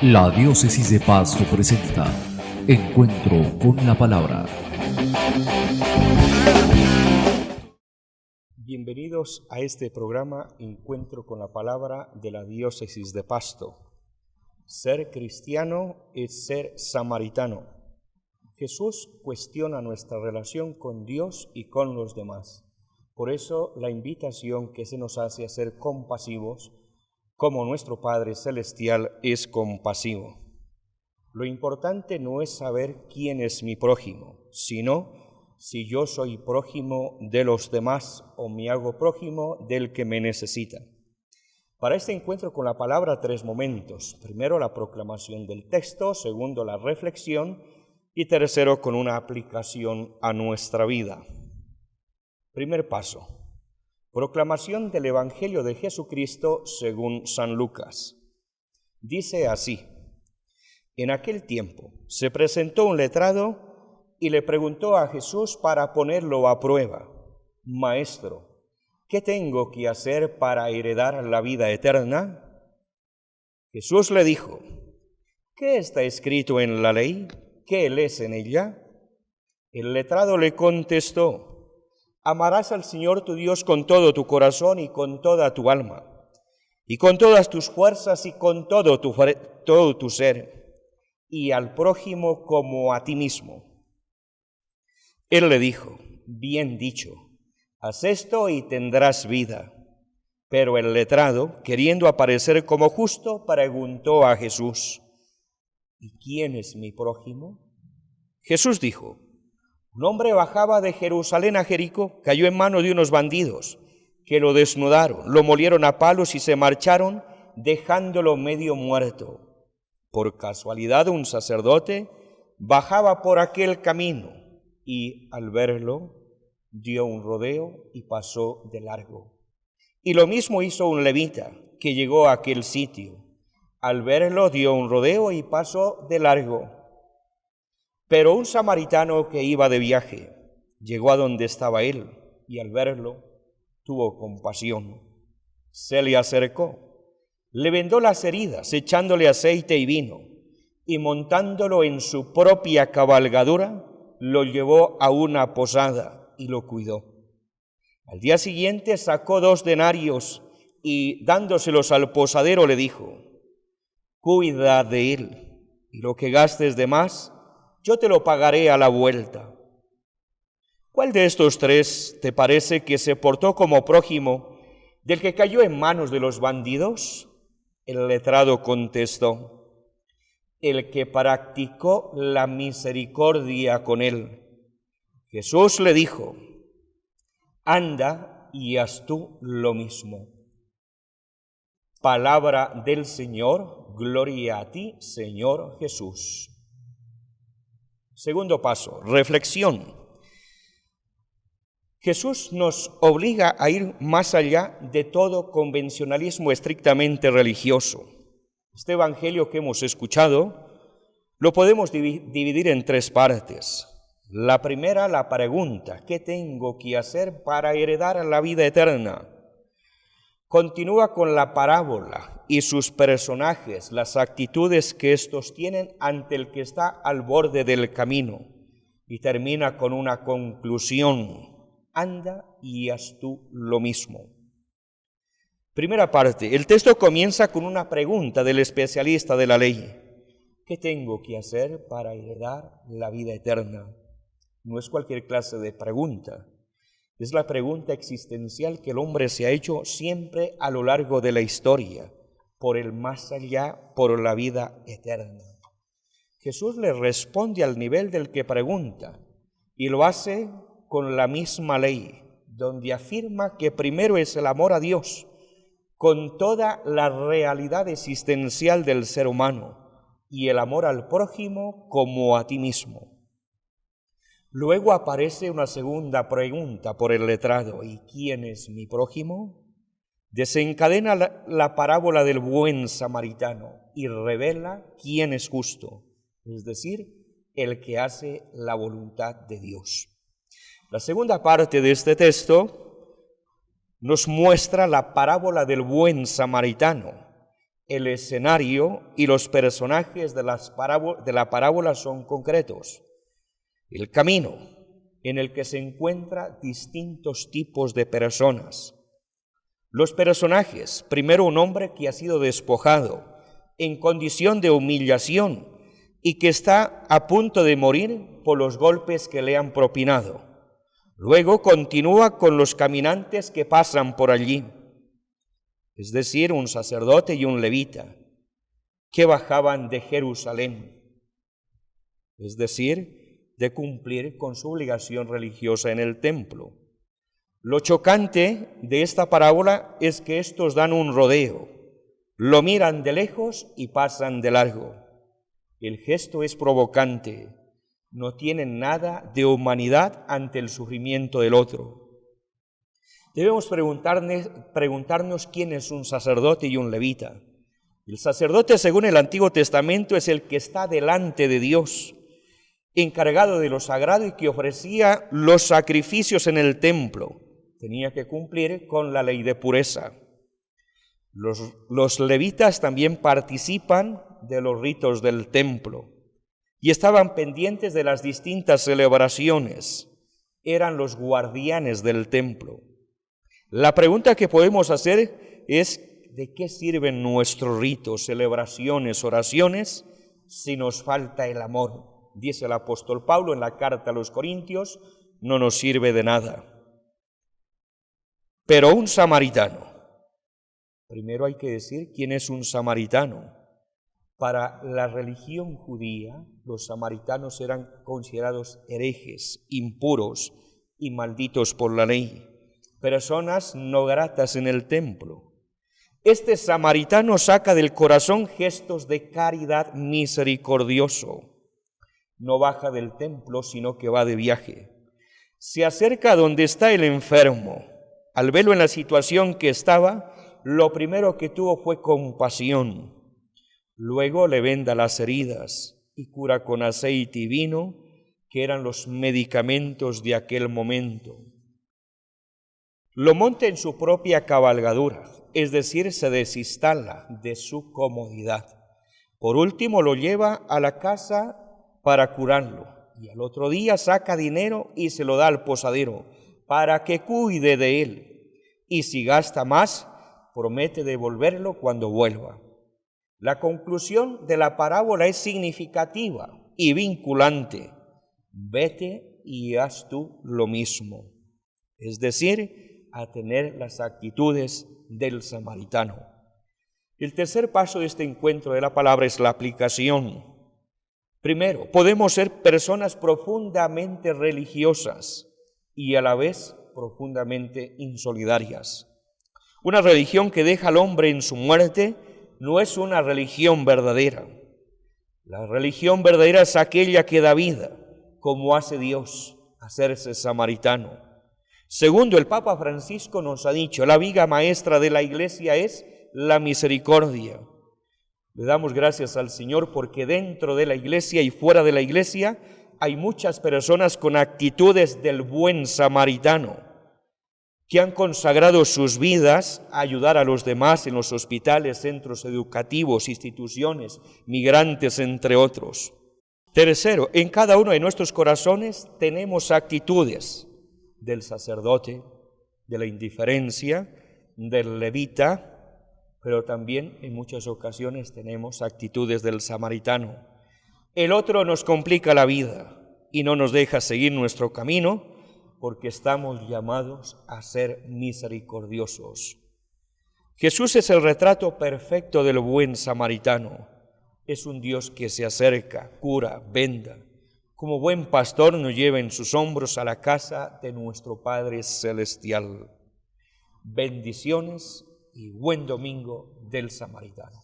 La Diócesis de Pasto presenta Encuentro con la Palabra. Bienvenidos a este programa Encuentro con la Palabra de la Diócesis de Pasto. Ser cristiano es ser samaritano. Jesús cuestiona nuestra relación con Dios y con los demás. Por eso la invitación que se nos hace a ser compasivos, como nuestro Padre Celestial es compasivo. Lo importante no es saber quién es mi prójimo, sino si yo soy prójimo de los demás o me hago prójimo del que me necesita. Para este encuentro con la palabra, 3 momentos. Primero, la proclamación del texto. Segundo, la reflexión. Y tercero, con una aplicación a nuestra vida. Primer paso. Proclamación del Evangelio de Jesucristo según San Lucas. Dice así: en aquel tiempo se presentó un letrado y le preguntó a Jesús para ponerlo a prueba: Maestro, ¿qué tengo que hacer para heredar la vida eterna? Jesús le dijo: ¿qué está escrito en la ley? ¿Qué lees en ella? El letrado le contestó: amarás al Señor tu Dios con todo tu corazón y con toda tu alma, y con todas tus fuerzas y con todo tu ser, y al prójimo como a ti mismo. Él le dijo: bien dicho, haz esto y tendrás vida. Pero el letrado, queriendo aparecer como justo, preguntó a Jesús: ¿y quién es mi prójimo? Jesús dijo: un hombre bajaba de Jerusalén a Jericó, cayó en manos de unos bandidos, que lo desnudaron, lo molieron a palos y se marcharon, dejándolo medio muerto. Por casualidad, un sacerdote bajaba por aquel camino y, al verlo, dio un rodeo y pasó de largo. Y lo mismo hizo un levita, que llegó a aquel sitio. Al verlo, dio un rodeo y pasó de largo. Pero un samaritano que iba de viaje llegó a donde estaba él y al verlo tuvo compasión. Se le acercó, le vendó las heridas echándole aceite y vino y montándolo en su propia cabalgadura lo llevó a una posada y lo cuidó. Al día siguiente sacó 2 denarios y dándoselos al posadero le dijo: cuida de él y lo que gastes de más yo te lo pagaré a la vuelta. ¿Cuál de estos 3 te parece que se portó como prójimo del que cayó en manos de los bandidos? El letrado contestó: el que practicó la misericordia con él. Jesús le dijo: anda y haz tú lo mismo. Palabra del Señor, gloria a ti, Señor Jesús. Segundo paso, reflexión. Jesús nos obliga a ir más allá de todo convencionalismo estrictamente religioso. Este evangelio que hemos escuchado lo podemos dividir en 3 partes. La primera, la pregunta: ¿qué tengo que hacer para heredar la vida eterna? Continúa con la parábola y sus personajes, las actitudes que estos tienen ante el que está al borde del camino, y termina con una conclusión: anda y haz tú lo mismo. Primera parte, el texto comienza con una pregunta del especialista de la ley: ¿qué tengo que hacer para heredar la vida eterna? No es cualquier clase de pregunta. Es la pregunta existencial que el hombre se ha hecho siempre a lo largo de la historia, por el más allá, por la vida eterna. Jesús le responde al nivel del que pregunta y lo hace con la misma ley, donde afirma que primero es el amor a Dios, con toda la realidad existencial del ser humano, y el amor al prójimo como a ti mismo. Luego aparece una segunda pregunta por el letrado: ¿y quién es mi prójimo? Desencadena la parábola del buen samaritano y revela quién es justo, es decir, el que hace la voluntad de Dios. La segunda parte de este texto nos muestra la parábola del buen samaritano. El escenario y los personajes de la parábola son concretos. El camino en el que se encuentran distintos tipos de personas. Los personajes, primero un hombre que ha sido despojado, en condición de humillación y que está a punto de morir por los golpes que le han propinado. Luego continúa con los caminantes que pasan por allí, es decir, un sacerdote y un levita, que bajaban de Jerusalén, es decir, de cumplir con su obligación religiosa en el templo. Lo chocante de esta parábola es que estos dan un rodeo, lo miran de lejos y pasan de largo. El gesto es provocante, no tienen nada de humanidad ante el sufrimiento del otro. Debemos preguntarnos quién es un sacerdote y un levita. El sacerdote, según el Antiguo Testamento, es el que está delante de Dios, encargado de lo sagrado y que ofrecía los sacrificios en el templo. Tenía que cumplir con la ley de pureza. Los levitas también participan de los ritos del templo y estaban pendientes de las distintas celebraciones. Eran los guardianes del templo. La pregunta que podemos hacer es: ¿de qué sirven nuestros ritos, celebraciones, oraciones, si nos falta el amor? Dice el apóstol Pablo en la carta a los Corintios, no nos sirve de nada. Pero un samaritano, primero hay que decir quién es un samaritano. Para la religión judía, los samaritanos eran considerados herejes, impuros y malditos por la ley, personas no gratas en el templo. Este samaritano saca del corazón gestos de caridad misericordioso. No baja del templo, sino que va de viaje. Se acerca a donde está el enfermo. Al verlo en la situación que estaba, lo primero que tuvo fue compasión. Luego le venda las heridas y cura con aceite y vino, que eran los medicamentos de aquel momento. Lo monta en su propia cabalgadura, es decir, se desinstala de su comodidad. Por último, lo lleva a la casa para curarlo, y al otro día saca dinero y se lo da al posadero para que cuide de él, y si gasta más, promete devolverlo cuando vuelva. La conclusión de la parábola es significativa y vinculante. Vete y haz tú lo mismo, es decir, a tener las actitudes del samaritano. El tercer paso de este encuentro de la palabra es la aplicación. Primero, podemos ser personas profundamente religiosas y a la vez profundamente insolidarias. Una religión que deja al hombre en su muerte no es una religión verdadera. La religión verdadera es aquella que da vida, como hace Dios, hacerse samaritano. Segundo, el Papa Francisco nos ha dicho, la viga maestra de la Iglesia es la misericordia. Le damos gracias al Señor porque dentro de la Iglesia y fuera de la Iglesia hay muchas personas con actitudes del buen samaritano, que han consagrado sus vidas a ayudar a los demás en los hospitales, centros educativos, instituciones, migrantes, entre otros. Tercero, en cada uno de nuestros corazones tenemos actitudes del sacerdote, de la indiferencia, del levita, pero también en muchas ocasiones tenemos actitudes del samaritano. El otro nos complica la vida y no nos deja seguir nuestro camino porque estamos llamados a ser misericordiosos. Jesús es el retrato perfecto del buen samaritano. Es un Dios que se acerca, cura, venda. Como buen pastor nos lleva en sus hombros a la casa de nuestro Padre Celestial. Bendiciones y buen domingo del samaritano.